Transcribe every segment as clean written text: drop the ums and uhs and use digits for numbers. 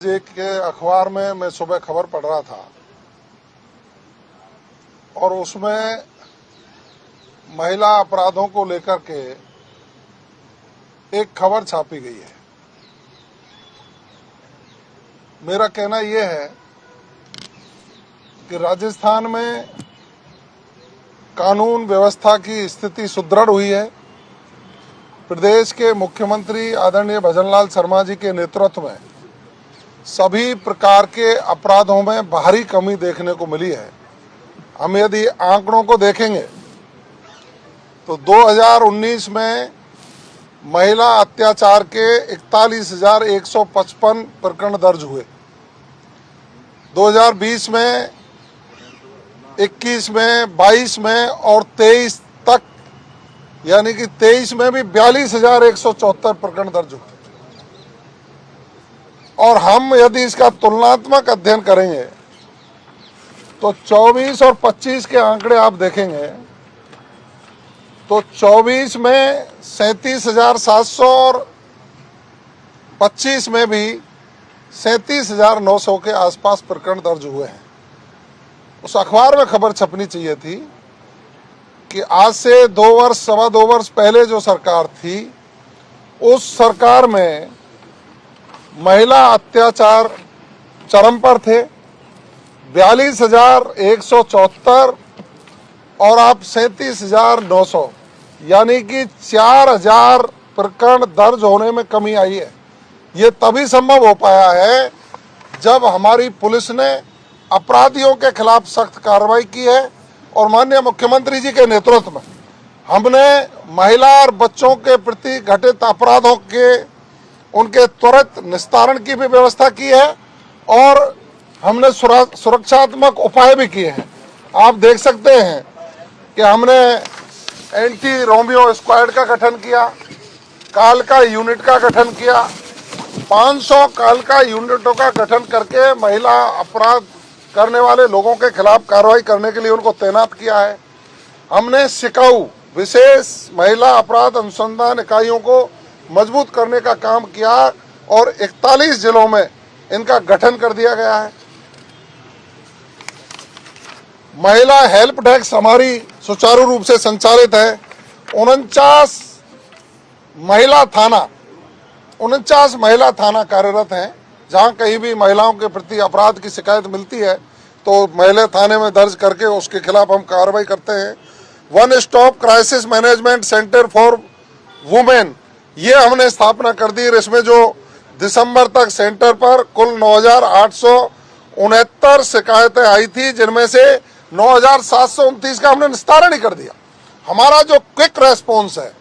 एक अखबार में मैं सुबह खबर पढ़ रहा था और उसमें महिला अपराधों को लेकर के एक खबर छापी गई है। मेरा कहना यह है कि राजस्थान में कानून व्यवस्था की स्थिति सुदृढ़ हुई है। प्रदेश के मुख्यमंत्री आदरणीय भजनलाल शर्मा जी के नेतृत्व में सभी प्रकार के अपराधों में भारी कमी देखने को मिली है। हम यदि आंकड़ों को देखेंगे तो 2019 में महिला अत्याचार के 41,155 प्रकरण दर्ज हुए। 2020 में, 21 में, 22 में और 23 तक, यानी कि 23 में भी 42,174 प्रकरण दर्ज हुए। और हम यदि इसका तुलनात्मक अध्ययन करेंगे तो 24 और 25 के आंकड़े आप देखेंगे तो 24 में 37,700 और 25 में भी 37,900 के आसपास प्रकरण दर्ज हुए हैं। उस अखबार में खबर छपनी चाहिए थी कि आज से 2 वर्ष, सवा 2 वर्ष पहले जो सरकार थी, उस सरकार में महिला अत्याचार चरम पर थे, 42,174 और अब 37,900, यानी कि 4,000 प्रकरण दर्ज होने में कमी आई है। ये तभी संभव हो पाया है जब हमारी पुलिस ने अपराधियों के खिलाफ सख्त कार्रवाई की है और माननीय मुख्यमंत्री जी के नेतृत्व में हमने महिला और बच्चों के प्रति घटित अपराधों के उनके त्वरित निस्तारण की भी व्यवस्था की है और हमने सुरक्षात्मक उपाय भी किए हैं। आप देख सकते हैं कि हमने एंटी रोमियो स्क्वाड का गठन किया, कालका यूनिट का गठन किया, 500 कालका यूनिटों का गठन करके महिला अपराध करने वाले लोगों के खिलाफ कार्रवाई करने के लिए उनको तैनात किया है। हमने सिकाऊ विशेष महिला अपराध अनुसंधान इकाइयों को मजबूत करने का काम किया और 41 जिलों में इनका गठन कर दिया गया है। महिला हेल्प डेस्क हमारी सुचारू रूप से संचालित है। 49 महिला थाना कार्यरत हैं। जहां कहीं भी महिलाओं के प्रति अपराध की शिकायत मिलती है तो महिला थाने में दर्ज करके उसके खिलाफ हम कार्रवाई करते हैं। One stop crisis management centre for women, ये हमने स्थापना कर दी। इसमें जो दिसंबर तक सेंटर पर कुल 9,869 शिकायतें आई थी, जिनमें से 9,729 का हमने निस्तारण ही कर दिया। हमारा जो क्विक रेस्पॉन्स है,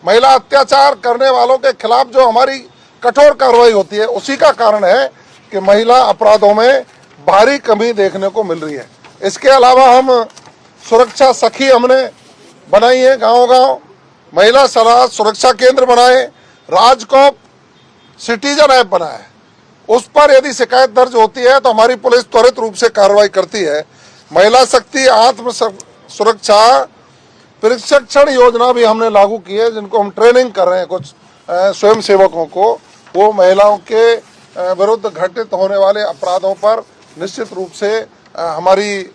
महिला अत्याचार करने वालों के खिलाफ जो हमारी कठोर कार्रवाई होती है, उसी का कारण है कि महिला अपराधों में भारी कमी देखने को मिल रही है। इसके अलावा हम सुरक्षा सखी हमने बनाई है, गांव-गांव महिला सलाह सुरक्षा केंद्र बनाए, राजकॉप सिटीजन ऐप बनाया है। उस पर यदि शिकायत दर्ज होती है तो हमारी पुलिस त्वरित रूप से कार्रवाई करती है। महिला शक्ति आत्म सुरक्षा प्रशिक्षण योजना भी हमने लागू की है, जिनको हम ट्रेनिंग कर रहे हैं कुछ स्वयं सेवकों को। वो महिलाओं के विरुद्ध घटित होने वाले अपराधों पर निश्चित रूप से हमारी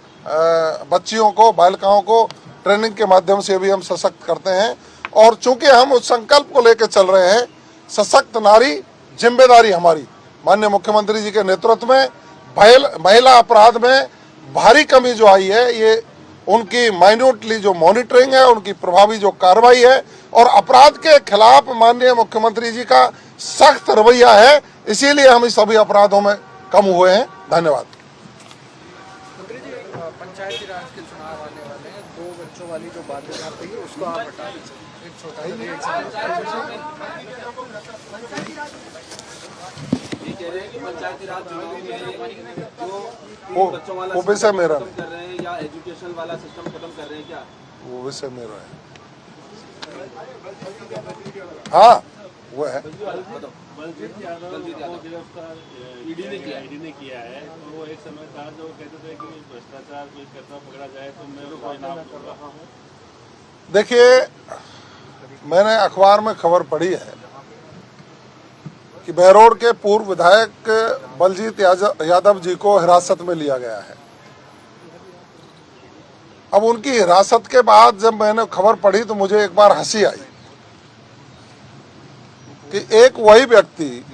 बच्चियों को, बालिकाओं को ट्रेनिंग के माध्यम से भी हम सशक्त करते हैं। और चूंकि हम उस संकल्प को लेकर चल रहे हैं, सशक्त नारी जिम्मेदारी हमारी, माननीय मुख्यमंत्री जी के नेतृत्व में महिला अपराध में भारी कमी जो आई है, ये उनकी माइन्यूटली जो मॉनिटरिंग है, उनकी प्रभावी जो कार्रवाई है और अपराध के खिलाफ माननीय मुख्यमंत्री जी का सख्त रवैया है, इसीलिए हम इस सभी अपराधों में कम हुए हैं। धन्यवाद। पंचायती राज के चुनाव आने वाले हैं, 2 बच्चों वाली जो बाध्यता थी उसको आप हटा दीजिए। एक छोटा पंचायती राज चुनाव में जो बच्चों वाला वो विषय मेरा कर रहे हैं या एजुकेशन वाला सिस्टम खत्म कर रहे हैं क्या? वो विषय मेरा है। हाँ, वो है। ईडी ने किया है, तो वो एक समय था जो कहते थे कि भ्रष्टाचार कोई करता पकड़ा जाए तो मैं कोई नाम कर रहा हूँ। देखिए, मैंने अखबार में खबर पढ़ी है कि बहरोड के पूर्व विधायक बलजीत यादव जी को हिरासत में लिया गया है। अब उनकी हिरासत के बाद जब मैंने खबर पढ़ी तो मुझे एक बार हंसी आई कि एक वही व्यक्ति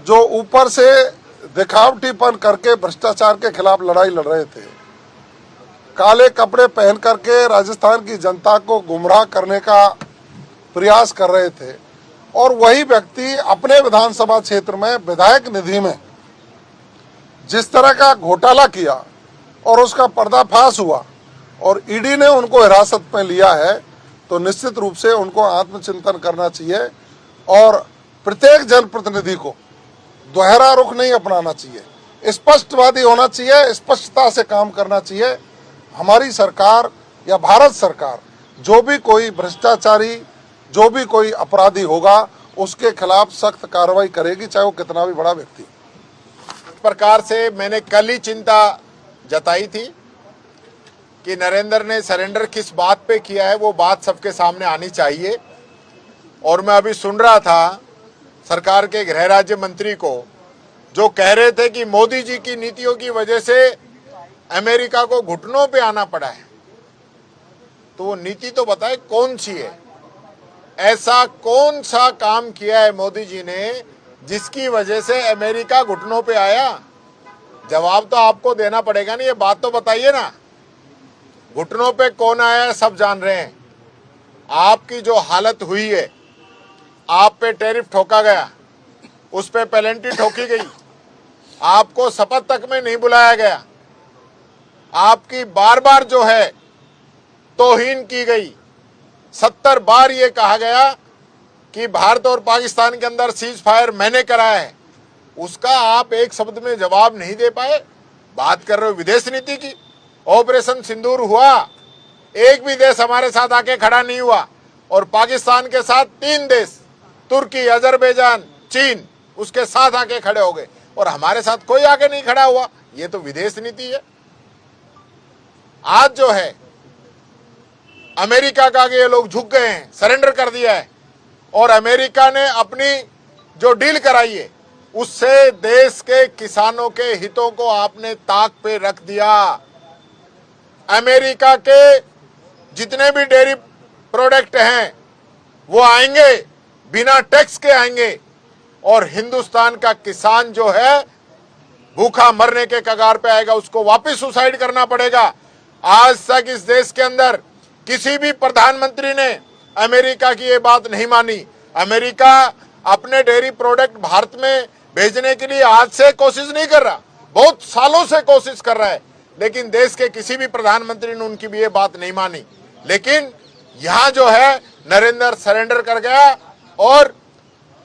जो ऊपर से दिखावटीपन करके भ्रष्टाचार के खिलाफ लड़ाई लड़ रहे थे, काले कपड़े पहन करके राजस्थान की जनता को गुमराह करने का प्रयास कर रहे थे, और वही व्यक्ति अपने विधानसभा क्षेत्र में विधायक निधि में जिस तरह का घोटाला किया और उसका पर्दाफाश हुआ और ईडी ने उनको हिरासत में लिया है, तो निश्चित रूप से उनको आत्मचिंतन करना चाहिए और प्रत्येक जनप्रतिनिधि को दोहरा रुख नहीं अपनाना चाहिए, स्पष्टवादी होना चाहिए, स्पष्टता से काम करना चाहिए। हमारी सरकार या भारत सरकार जो भी कोई भ्रष्टाचारी, जो भी कोई अपराधी होगा, उसके खिलाफ सख्त कार्रवाई करेगी, चाहे वो कितना भी बड़ा व्यक्ति। इस प्रकार से मैंने कल ही चिंता जताई थी कि नरेंद्र ने सरेंडर किस बात पे किया है, वो बात सबके सामने आनी चाहिए। और मैं अभी सुन रहा था सरकार के गृह राज्य मंत्री को, जो कह रहे थे कि मोदी जी की नीतियों की वजह से अमेरिका को घुटनों पे आना पड़ा है। तो वो नीति तो बताए कौन सी है? ऐसा कौन सा काम किया है मोदी जी ने जिसकी वजह से अमेरिका घुटनों पे आया? जवाब तो आपको देना पड़ेगा ना, ये बात तो बताइए ना। घुटनों पे कौन आया है सब जान रहे हैं। आपकी जो हालत हुई है, आप पे टैरिफ ठोका गया, उस पे पेनल्टी ठोकी गई, आपको शपथ तक में नहीं बुलाया गया, आपकी बार बार जो है तौहीन की गई। 70 बार ये कहा गया कि भारत और पाकिस्तान के अंदर सीज फायर मैंने कराया है, उसका आप एक शब्द में जवाब नहीं दे पाए। बात कर रहे हो विदेश नीति की। ऑपरेशन सिंदूर हुआ, एक भी देश हमारे साथ आके खड़ा नहीं हुआ, और पाकिस्तान के साथ 3 देश, तुर्की, अजरबैजान, चीन, उसके साथ आके खड़े हो गए, और हमारे साथ कोई आके नहीं खड़ा हुआ। ये तो विदेश नीति है। आज जो है अमेरिका का आगे ये लोग झुक गए हैं, सरेंडर कर दिया है, और अमेरिका ने अपनी जो डील कराई है उससे देश के किसानों के हितों को आपने ताक पे रख दिया। अमेरिका के जितने भी डेयरी प्रोडक्ट हैं वो आएंगे, बिना टैक्स के आएंगे, और हिंदुस्तान का किसान जो है भूखा मरने के कगार पे आएगा, उसको वापस सुसाइड करना पड़ेगा। आज तक इस देश के अंदर किसी भी प्रधानमंत्री ने अमेरिका की ये बात नहीं मानी। अमेरिका अपने डेयरी प्रोडक्ट भारत में भेजने के लिए आज से कोशिश नहीं कर रहा, बहुत सालों से कोशिश कर रहा है, लेकिन देश के किसी भी प्रधानमंत्री ने उनकी भी ये बात नहीं मानी। लेकिन यहाँ जो है नरेंद्र सरेंडर कर गया और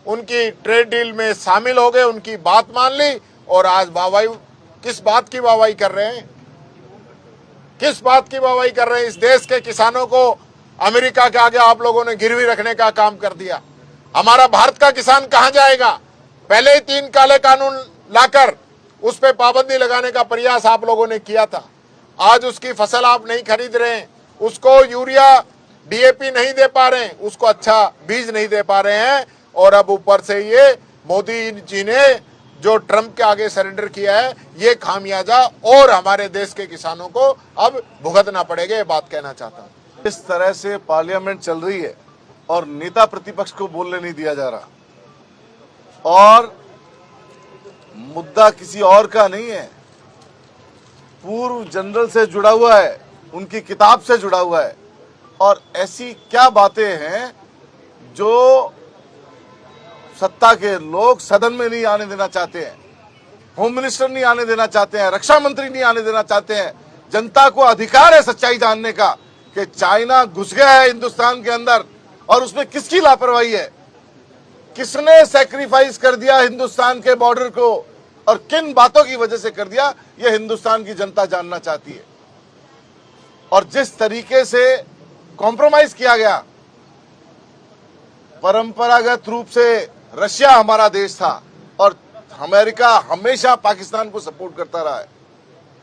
उनकी ट्रेड डील में शामिल हो गए, उनकी बात मान ली, और आज वाहवाही, किस बात की वाहवाही कर रहे हैं? किस बात की वाहवाही कर रहे हैं? इस देश के किसानों को अमेरिका के आगे आप लोगों ने गिरवी रखने का काम कर दिया। हमारा भारत का किसान कहां जाएगा? पहले ही 3 काले कानून लाकर उस पर पाबंदी लगाने का प्रयास आप लोगों ने किया था। आज उसकी फसल आप नहीं खरीद रहे हैं, उसको यूरिया, डीएपी नहीं दे पा रहे हैं, उसको अच्छा बीज नहीं दे पा रहे हैं, और अब ऊपर से ये मोदी जी ने जो ट्रंप के आगे सरेंडर किया है, ये खामियाजा और हमारे देश के किसानों को अब भुगतना पड़ेगा। ये बात कहना चाहता हूँ। इस तरह से पार्लियामेंट चल रही है और नेता प्रतिपक्ष को बोलने नहीं दिया जा रहा, और मुद्दा किसी और का नहीं है, पूर्व जनरल से जुड़ा हुआ है, उनकी किताब से जुड़ा हुआ है। और ऐसी क्या बातें हैं जो सत्ता के लोग सदन में नहीं आने देना चाहते हैं, होम मिनिस्टर नहीं आने देना चाहते हैं, रक्षा मंत्री नहीं आने देना चाहते हैं। जनता को अधिकार है सच्चाई जानने का कि चाइना घुस गया है हिंदुस्तान के अंदर, और उसमें किसकी लापरवाही है, किसने सैक्रिफाइस कर दिया हिंदुस्तान के बॉर्डर को, और किन बातों की वजह से कर दिया, यह हिंदुस्तान की जनता जानना चाहती है। और जिस तरीके से कॉम्प्रोमाइज किया गया, परंपरागत रूप से रशिया हमारा देश था और अमेरिका हमेशा पाकिस्तान को सपोर्ट करता रहा है।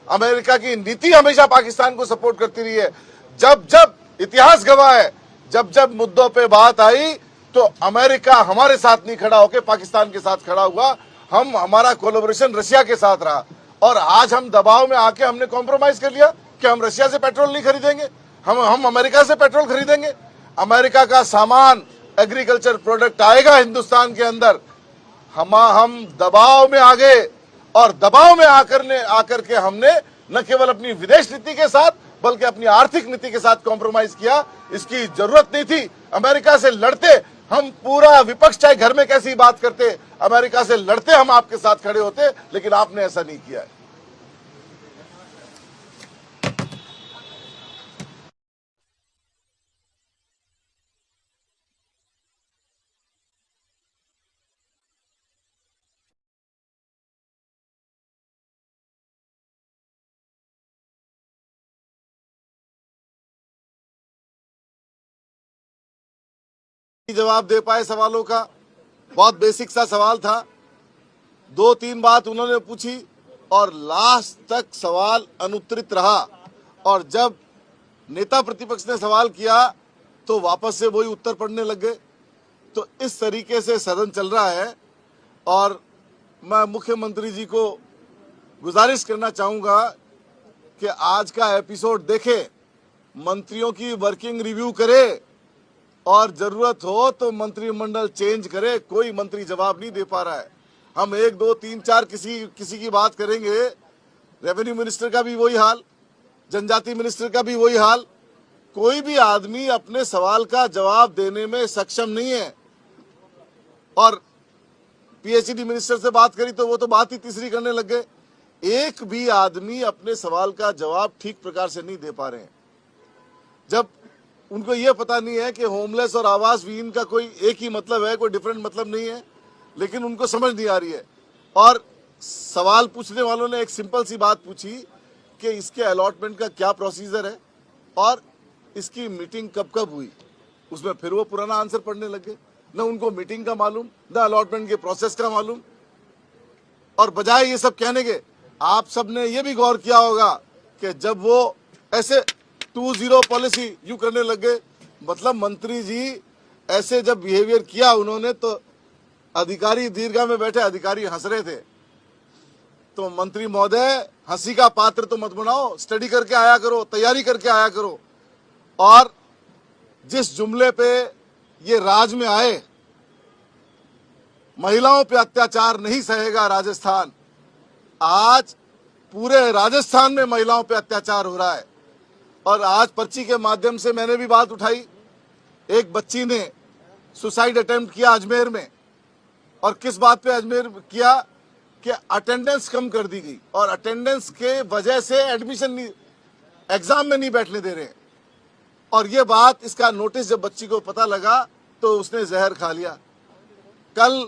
अमेरिका की नीति हमेशा पाकिस्तान को सपोर्ट करती रही है। जब जब इतिहास गवाह है, जब जब मुद्दों पे बात आई तो अमेरिका हमारे साथ नहीं खड़ा होकर पाकिस्तान के साथ खड़ा हुआ, हमारा कोलैबोरेशन रशिया के साथ रहा। और आज हम दबाव में आके हमने कॉम्प्रोमाइज कर लिया कि हम रशिया से पेट्रोल नहीं खरीदेंगे, हम अमेरिका से पेट्रोल खरीदेंगे। अमेरिका का सामान, एग्रीकल्चर प्रोडक्ट आएगा हिंदुस्तान के अंदर। हम दबाव में आ गए और दबाव में आकर के हमने न केवल अपनी विदेश नीति के साथ बल्कि अपनी आर्थिक नीति के साथ कॉम्प्रोमाइज किया। इसकी जरूरत नहीं थी। अमेरिका से लड़ते हम, पूरा विपक्ष चाहे घर में कैसी बात करते, अमेरिका से लड़ते हम आपके साथ खड़े होते, लेकिन आपने ऐसा नहीं किया है। जवाब दे पाए सवालों का। बहुत बेसिक सा सवाल था, 2-3 बात उन्होंने पूछी और लास्ट तक सवाल अनुत्तरित रहा। और जब नेता प्रतिपक्ष ने सवाल किया तो वापस से वही उत्तर पढ़ने लग गए। तो इस तरीके से सदन चल रहा है। और मैं मुख्यमंत्री जी को गुजारिश करना चाहूंगा कि आज का एपिसोड देखे, मंत्रियों की वर्किंग रिव्यू करे और जरूरत हो तो मंत्रिमंडल चेंज करे। कोई मंत्री जवाब नहीं दे पा रहा है। हम 1, 2, 3, 4 किसी की बात करेंगे। रेवेन्यू मिनिस्टर का भी वही हाल, जनजाति मिनिस्टर का भी वही हाल। कोई भी आदमी अपने सवाल का जवाब देने में सक्षम नहीं है। और पीएचडी मिनिस्टर से बात करी तो वो तो बात ही तीसरी करने लग गए। एक भी आदमी अपने सवाल का जवाब ठीक प्रकार से नहीं दे पा रहे हैं। जब उनको ये पता नहीं है कि होमलेस और आवास विहीन का कोई एक ही मतलब है, कोई डिफरेंट मतलब नहीं है, लेकिन उनको समझ नहीं आ रही है। और सवाल पूछने वालों ने एक सिंपल सी बात पूछी कि इसके अलॉटमेंट का क्या प्रोसीजर है और इसकी मीटिंग कब कब हुई। उसमें फिर वो पुराना आंसर पढ़ने लगे। न उनको मीटिंग का मालूम, न अलॉटमेंट के प्रोसेस का मालूम। और बजाय ये सब कहने के, आप सब ने ये भी गौर किया होगा कि जब वो ऐसे 2-0 पॉलिसी यू करने लग गए, मतलब मंत्री जी ऐसे जब बिहेवियर किया उन्होंने, तो अधिकारी दीर्घा में बैठे अधिकारी हंस रहे थे। तो मंत्री महोदय, हंसी का पात्र तो मत बनाओ, स्टडी करके आया करो, तैयारी करके आया करो। और जिस जुमले पे ये राज में आए, महिलाओं पे अत्याचार नहीं सहेगा राजस्थान, आज पूरे राजस्थान में महिलाओं पे अत्याचार हो रहा है। और आज पर्ची के माध्यम से मैंने भी बात उठाई। एक बच्ची ने सुसाइड अटेम्प्ट किया अजमेर में। और किस बात पे अजमेर किया कि अटेंडेंस कम कर दी गई और अटेंडेंस के वजह से एडमिशन नहीं, एग्जाम में नहीं बैठने दे रहे हैं। और ये बात, इसका नोटिस जब बच्ची को पता लगा तो उसने जहर खा लिया। कल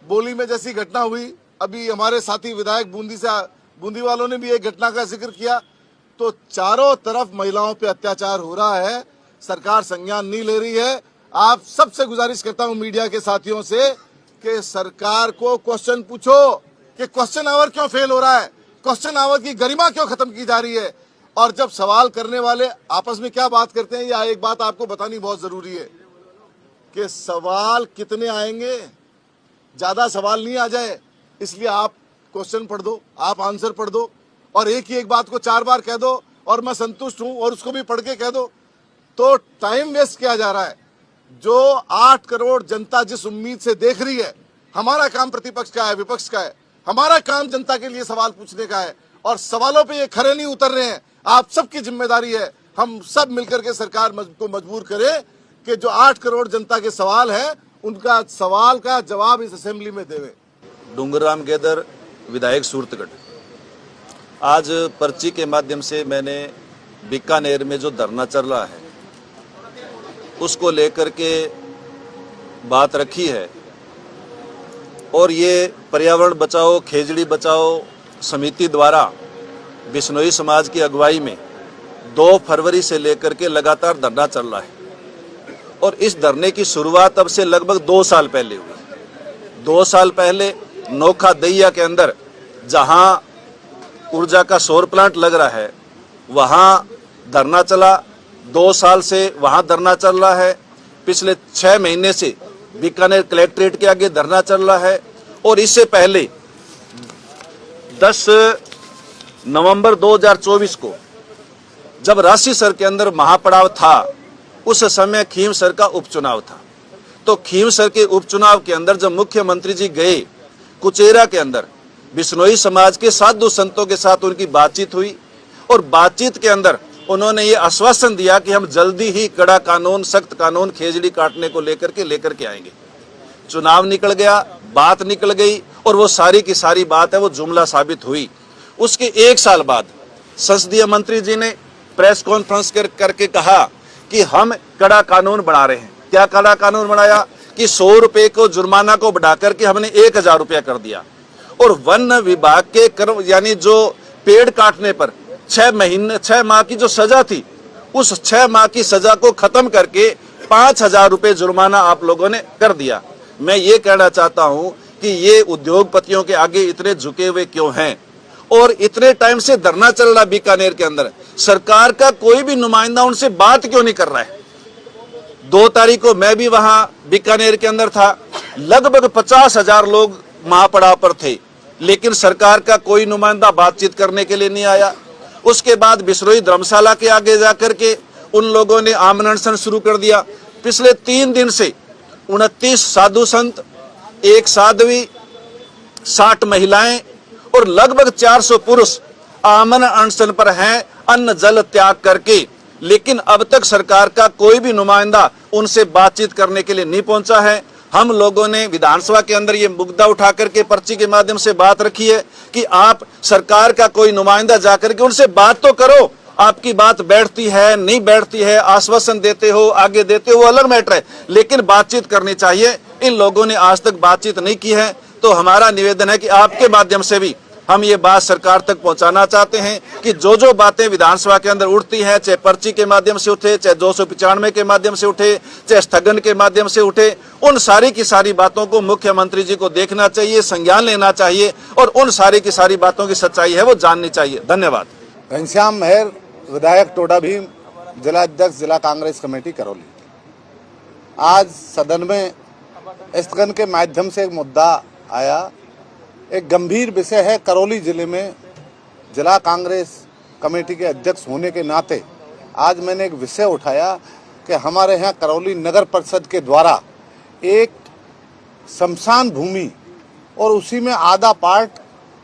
बोली में जैसी घटना हुई, अभी हमारे साथी विधायक बूंदी वालों ने भी एक घटना का जिक्र किया। तो चारों तरफ महिलाओं पे अत्याचार हो रहा है, सरकार संज्ञान नहीं ले रही है। आप सबसे गुजारिश करता हूं मीडिया के साथियों से कि सरकार को क्वेश्चन पूछो कि क्वेश्चन आवर क्यों फेल हो रहा है, क्वेश्चन आवर की गरिमा क्यों खत्म की जा रही है। और जब सवाल करने वाले आपस में क्या बात करते हैं, या एक बात आपको बतानी बहुत जरूरी है कि सवाल कितने आएंगे, ज्यादा सवाल नहीं आ जाए, इसलिए आप क्वेश्चन पढ़ दो, आप आंसर पढ़ दो और एक ही एक बात को 4 बार कह दो और मैं संतुष्ट हूं और उसको भी पढ़ के कह दो, तो टाइम वेस्ट किया जा रहा है। जो 8 करोड़ जनता जिस उम्मीद से देख रही है, हमारा काम प्रतिपक्ष का है, विपक्ष का है, हमारा काम जनता के लिए सवाल पूछने का है। और सवालों पे ये खरे नहीं उतर रहे हैं। आप सबकी जिम्मेदारी है, हम सब मिलकर के सरकार को मजबूर करें कि जो 8 करोड़ जनता के सवाल है, उनका सवाल का जवाब इस असेंबली में देवे। डूंगरराम गेदर, विधायक सूरतगढ़। आज पर्ची के माध्यम से मैंने बीकानेर में जो धरना चल रहा है उसको लेकर के बात रखी है। और ये पर्यावरण बचाओ खेजड़ी बचाओ समिति द्वारा बिश्नोई समाज की अगुवाई में 2 फरवरी से लेकर के लगातार धरना चल रहा है। और इस धरने की शुरुआत अब से लगभग 2 साल पहले हुई। 2 साल पहले नोखा दहिया के अंदर जहां ऊर्जा का सौर प्लांट लग रहा है वहां धरना चला। 2 साल से वहां धरना चल रहा है। पिछले 6 महीने से बीकानेर कलेक्ट्रेट के आगे धरना चल रहा है। और इससे पहले 10 नवंबर 2024 को जब राशीसर के अंदर महापड़ाव था, उस समय खींवसर का उपचुनाव था। तो खींवसर के उपचुनाव के अंदर जब मुख्यमंत्री जी गए, कुचेरा के अंदर बिश्नोई समाज के साधु संतों के साथ उनकी बातचीत हुई और बातचीत के अंदर उन्होंने ये आश्वासन दिया कि हम जल्दी ही कड़ा कानून, सख्त कानून खेजड़ी काटने को लेकर के आएंगे। चुनाव निकल गया, बात निकल गई और वो सारी की सारी बात है वो जुमला साबित हुई। उसके 1 साल बाद संसदीय मंत्री जी ने प्रेस कॉन्फ्रेंस करके कहा कि हम कड़ा कानून बना रहे हैं। क्या कड़ा कानून बनाया कि 100 रुपए को जुर्माना को बढ़ा करके हमने 1000 रुपया कर दिया और वन विभाग के कर्म यानी जो पेड़ काटने पर 6 माह की जो सजा थी, उस 6 माह की सजा को खत्म करके 5000 रुपए जुर्माना आप लोगों ने कर दिया। मैं ये कहना चाहता हूं कि ये उद्योगपतियों के आगे इतने झुके हुए क्यों हैं और इतने टाइम से धरना चल रहा बीकानेर के अंदर, सरकार का कोई भी नुमाइंदा उनसे बात क्यों नहीं कर रहा है। 2 तारीख को मैं भी वहां बीकानेर के अंदर था, लगभग 50,000 लोग महापड़ाव पर थे, लेकिन सरकार का कोई नुमाइंदा बातचीत करने के लिए नहीं आया। उसके बाद बिश्नोई धर्मशाला के आगे जाकर के उन लोगों ने आमरण अनशन शुरू कर दिया। पिछले 3 दिन से 29 साधु संत, 1 साध्वी, 60 महिलाएं और लगभग 400 पुरुष आमरण अनशन पर हैं, अन्न जल त्याग करके। लेकिन अब तक सरकार का कोई भी नुमाइंदा उनसे बातचीत करने के लिए नहीं पहुंचा है। हम लोगों ने विधानसभा के अंदर ये मुद्दा उठा करके पर्ची के माध्यम से बात रखी है कि आप सरकार का कोई नुमाइंदा जाकर के उनसे बात तो करो। आपकी बात बैठती है नहीं बैठती है, आश्वासन देते हो, आगे देते हो, वो अलग मैटर है, लेकिन बातचीत करनी चाहिए। इन लोगों ने आज तक बातचीत नहीं की है। तो हमारा निवेदन है कि आपके माध्यम से भी हम ये बात सरकार तक पहुंचाना चाहते हैं कि जो बातें विधानसभा के अंदर उठती हैं, चाहे पर्ची के माध्यम से उठे, चाहे 295 के माध्यम से उठे, चाहे स्थगन के माध्यम से उठे, उन सारी की सारी बातों को मुख्यमंत्री जी को देखना चाहिए, संज्ञान लेना चाहिए और उन सारी की सारी बातों की सच्चाई है वो जाननी चाहिए। धन्यवाद। घनश्याम मेहर, विधायक टोडा भीम, जिला अध्यक्ष जिला कांग्रेस कमेटी करौली। आज सदन में स्थगन के माध्यम से एक मुद्दा आया, एक गंभीर विषय है। करौली जिले में जिला कांग्रेस कमेटी के अध्यक्ष होने के नाते आज मैंने एक विषय उठाया कि हमारे यहाँ करौली नगर परिषद के द्वारा एक शमशान भूमि और उसी में आधा पार्ट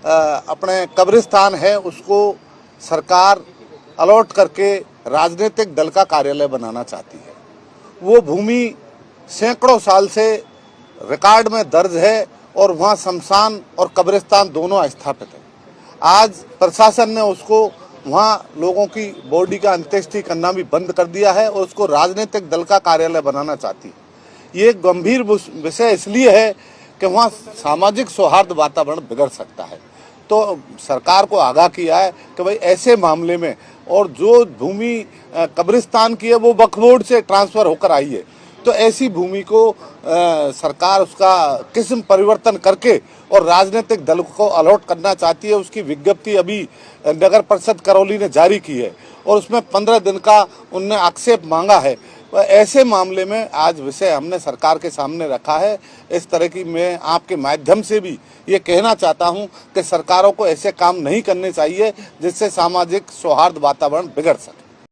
अपने कब्रिस्तान है, उसको सरकार अलॉट करके राजनीतिक दल का कार्यालय बनाना चाहती है। वो भूमि सैकड़ों साल से रिकॉर्ड में दर्ज है और वहाँ शमशान और कब्रिस्तान दोनों स्थापित है। आज प्रशासन ने उसको वहाँ लोगों की बॉडी का अंत्येष्टि करना भी बंद कर दिया है और उसको राजनीतिक दल का कार्यालय बनाना चाहती है। ये गंभीर विषय इसलिए है कि वहाँ सामाजिक सौहार्द वातावरण बिगड़ सकता है। तो सरकार को आगाह किया है कि भाई ऐसे मामले में, और जो भूमि कब्रिस्तान की है वो वक्फ बोर्ड से ट्रांसफर होकर आई है, तो ऐसी भूमि को सरकार उसका किस्म परिवर्तन करके और राजनीतिक दल को अलॉट करना चाहती है। उसकी विज्ञप्ति अभी नगर परिषद करौली ने जारी की है और उसमें 15 दिन का उनने आक्षेप मांगा है। ऐसे मामले में आज विषय हमने सरकार के सामने रखा है। इस तरह की मैं आपके माध्यम से भी ये कहना चाहता हूं कि सरकारों को ऐसे काम नहीं करने चाहिए जिससे सामाजिक सौहार्द वातावरण बिगड़ सके।